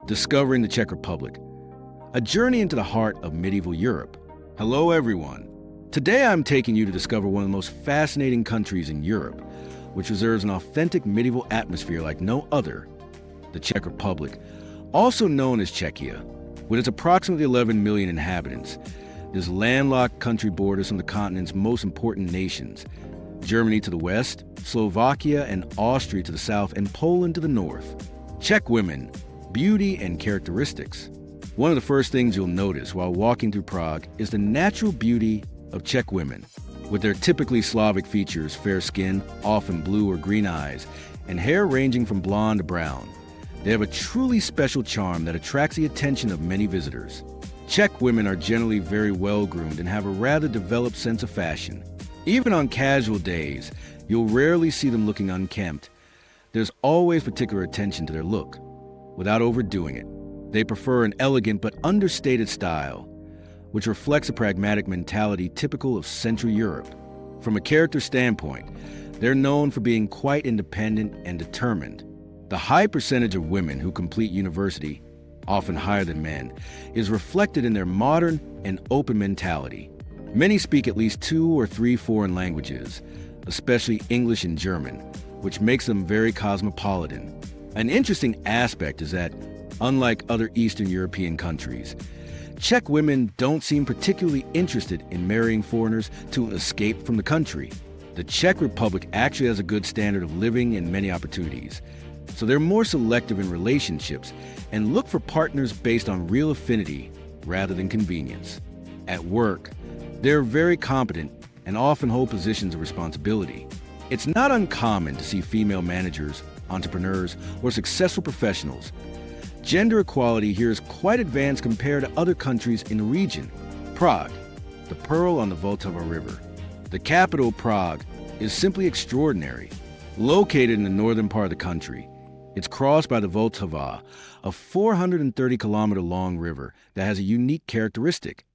Discovering the Czech Republic, a journey into the heart of medieval Europe. Hello everyone. Today I'm taking you to discover one of the most fascinating countries in Europe, which reserves an authentic medieval atmosphere like no other, the Czech Republic, also known as Czechia. With its approximately 11 million inhabitants, this landlocked country borders some of the continent's most important nations: Germany to the west, Slovakia and Austria to the south, and Poland to the north. Czech women, beauty and characteristics. One of the first things you'll notice while walking through Prague is the natural beauty of Czech women. With their typically Slavic features, fair skin, often blue or green eyes, and hair ranging from blonde to brown, they have a truly special charm that attracts the attention of many visitors. Czech women are generally very well-groomed and have a rather developed sense of fashion. Even on casual days, you'll rarely see them looking unkempt. There's always particular attention to their look, without overdoing it. They prefer an elegant but understated style, which reflects a pragmatic mentality typical of Central Europe. From a character standpoint, they're known for being quite independent and determined. The high percentage of women who complete university, often higher than men, is reflected in their modern and open mentality. Many speak at least 2 or 3 foreign languages, especially English and German, which makes them very cosmopolitan. An interesting aspect is that, unlike other Eastern European countries, Czech women don't seem particularly interested in marrying foreigners to escape from the country. The Czech Republic actually has a good standard of living and many opportunities, so they're more selective in relationships and look for partners based on real affinity rather than convenience. At work, they're very competent and often hold positions of responsibility. It's not uncommon to see female managers, entrepreneurs, or successful professionals. Gender equality here is quite advanced compared to other countries in the region. Prague, the pearl on the Vltava River. The capital, Prague, is simply extraordinary. Located in the northern part of the country, it's crossed by the Vltava, a 430-kilometer-long river that has a unique characteristic.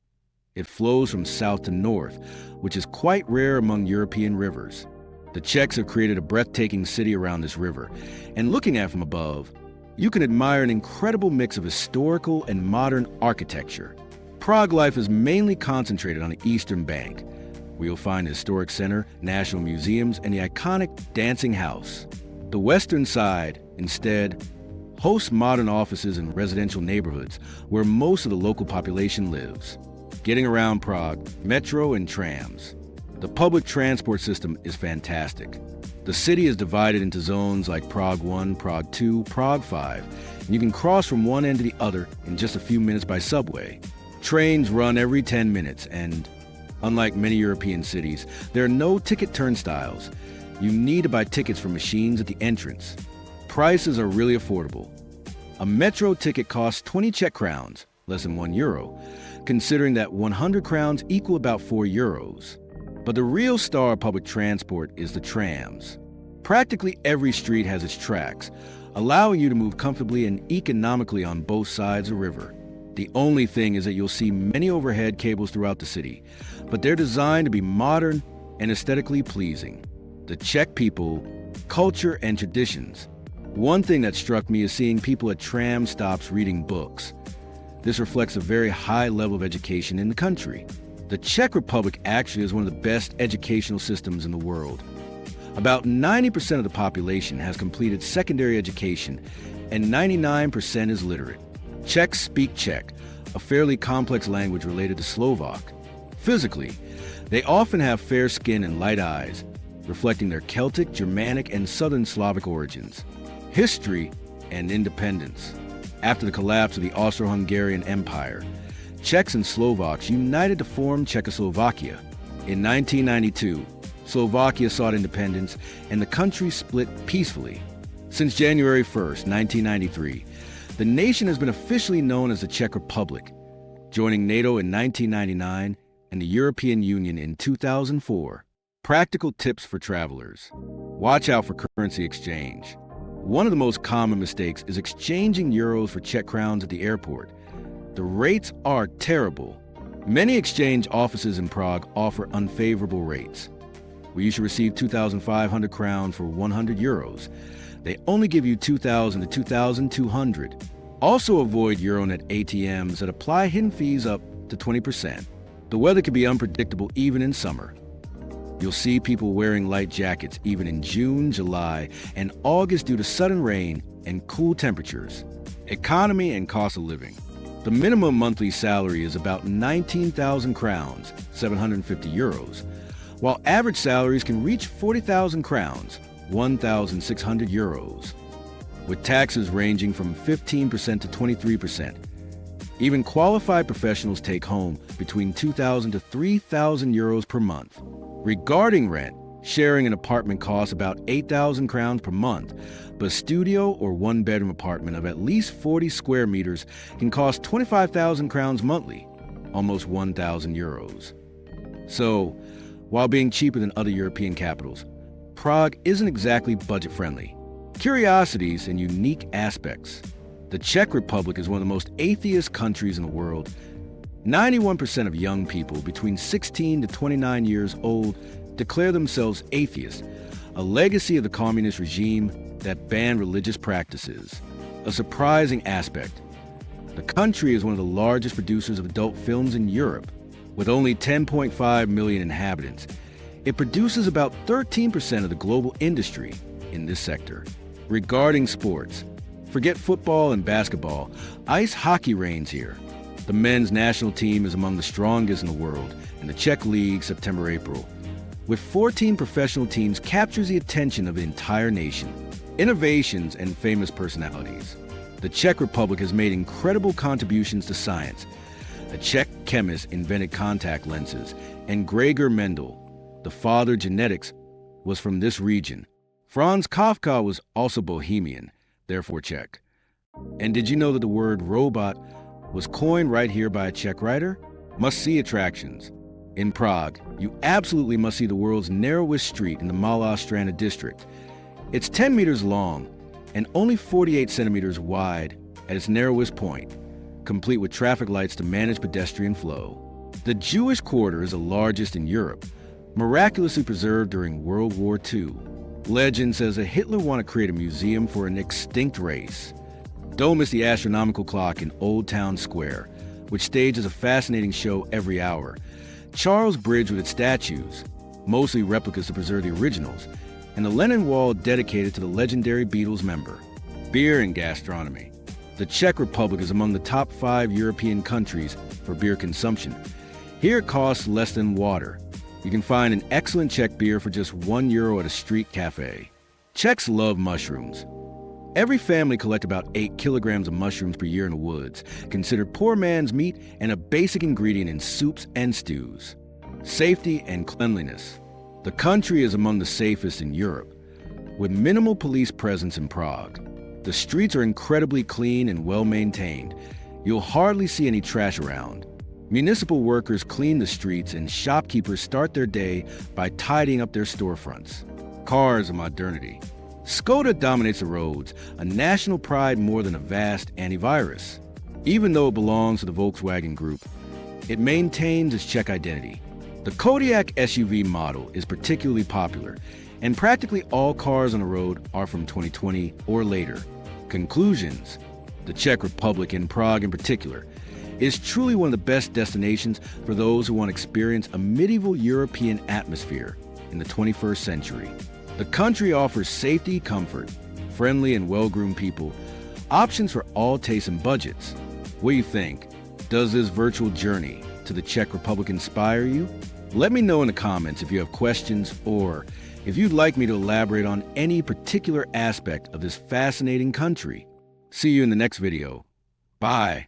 It flows from south to north, which is quite rare among European rivers. The Czechs have created a breathtaking city around this river, and looking at it from above, you can admire an incredible mix of historical and modern architecture. Prague life is mainly concentrated on the eastern bank, where you'll find the historic center, national museums, and the iconic Dancing House. The western side, instead, hosts modern offices and residential neighborhoods where most of the local population lives. Getting around Prague, metro and trams. The public transport system is fantastic. The city is divided into zones like Prague 1, Prague 2, Prague 5, and you can cross from one end to the other in just a few minutes by subway. Trains run every 10 minutes, and unlike many European cities, there are no ticket turnstiles. You need to buy tickets from machines at the entrance. Prices are really affordable. A metro ticket costs 20 Czech crowns, less than €1, considering that 100 crowns equal about 4 euros. But the real star of public transport is the trams. Practically every street has its tracks, allowing you to move comfortably and economically on both sides of the river. The only thing is that you'll see many overhead cables throughout the city, but they're designed to be modern and aesthetically pleasing. The Czech people, culture, and traditions. One thing that struck me is seeing people at tram stops reading books. This reflects a very high level of education in the country. The Czech Republic actually is one of the best educational systems in the world. About 90% of the population has completed secondary education, and 99% is literate. Czechs speak Czech, a fairly complex language related to Slovak. Physically, they often have fair skin and light eyes, reflecting their Celtic, Germanic, and Southern Slavic origins. History and independence. After the collapse of the Austro-Hungarian Empire, Czechs and Slovaks united to form Czechoslovakia. In 1992, Slovakia sought independence, and the country split peacefully. Since January 1st, 1993, the nation has been officially known as the Czech Republic, joining NATO in 1999 and the European Union in 2004. Practical tips for travelers. Watch out for currency exchange. One of the most common mistakes is exchanging euros for Czech crowns at the airport. The rates are terrible. Many exchange offices in Prague offer unfavorable rates, where you should receive 2,500 crowns for 100 euros. They only give you 2,000 to 2,200. Also avoid Euronet ATMs that apply hidden fees up to 20%. The weather can be unpredictable even in summer. You'll see people wearing light jackets even in June, July, and August due to sudden rain and cool temperatures. Economy and cost of living. The minimum monthly salary is about 19,000 crowns, 750 euros, while average salaries can reach 40,000 crowns, 1,600 euros, with taxes ranging from 15% to 23%. Even qualified professionals take home between 2,000 to 3,000 euros per month. Regarding rent, sharing an apartment costs about 8,000 crowns per month, but a studio or one-bedroom apartment of at least 40 square meters can cost 25,000 crowns monthly, almost 1,000 euros. So, while being cheaper than other European capitals, Prague isn't exactly budget-friendly. Curiosities and unique aspects. The Czech Republic is one of the most atheist countries in the world. 91% of young people between 16 to 29 years old declare themselves atheists, a legacy of the communist regime that banned religious practices. A surprising aspect. The country is one of the largest producers of adult films in Europe. With only 10.5 million inhabitants, it produces about 13% of the global industry in this sector. Regarding sports, forget football and basketball, ice hockey reigns here. The men's national team is among the strongest in the world, and the Czech League, September-April, with 14 professional teams, captures the attention of the entire nation. Innovations and famous personalities. The Czech Republic has made incredible contributions to science. A Czech chemist invented contact lenses, and Gregor Mendel, the father of genetics, was from this region. Franz Kafka was also Bohemian, therefore Czech. And did you know that the word robot was coined right here by a Czech writer? Must-see attractions. In Prague, you absolutely must see the world's narrowest street in the Malá Strana district. It's 10 meters long and only 48 centimeters wide at its narrowest point, complete with traffic lights to manage pedestrian flow. The Jewish quarter is the largest in Europe, miraculously preserved during World War II. Legend says that Hitler wanted to create a museum for an extinct race. Don't miss the astronomical clock in Old Town Square, which stages a fascinating show every hour. Charles Bridge with its statues, mostly replicas to preserve the originals, and the Lenin Wall dedicated to the legendary Beatles member. Beer and gastronomy. The Czech Republic is among the top 5 European countries for beer consumption. Here it costs less than water. You can find an excellent Czech beer for just €1 at a street cafe. Czechs love mushrooms. Every family collects about 8 kilograms of mushrooms per year in the woods, considered poor man's meat and a basic ingredient in soups and stews. Safety and cleanliness. The country is among the safest in Europe, with minimal police presence in Prague. The streets are incredibly clean and well-maintained. You'll hardly see any trash around. Municipal workers clean the streets and shopkeepers start their day by tidying up their storefronts. Cars and modernity. Skoda dominates the roads, a national pride more than a vast antivirus. Even though it belongs to the Volkswagen Group, it maintains its Czech identity. The Kodiaq SUV model is particularly popular, and practically all cars on the road are from 2020 or later. Conclusions. The Czech Republic, and Prague in particular, is truly one of the best destinations for those who want to experience a medieval European atmosphere in the 21st century. The country offers safety, comfort, friendly and well-groomed people, options for all tastes and budgets. What do you think? Does this virtual journey to the Czech Republic inspire you? Let me know in the comments if you have questions or if you'd like me to elaborate on any particular aspect of this fascinating country. See you in the next video. Bye.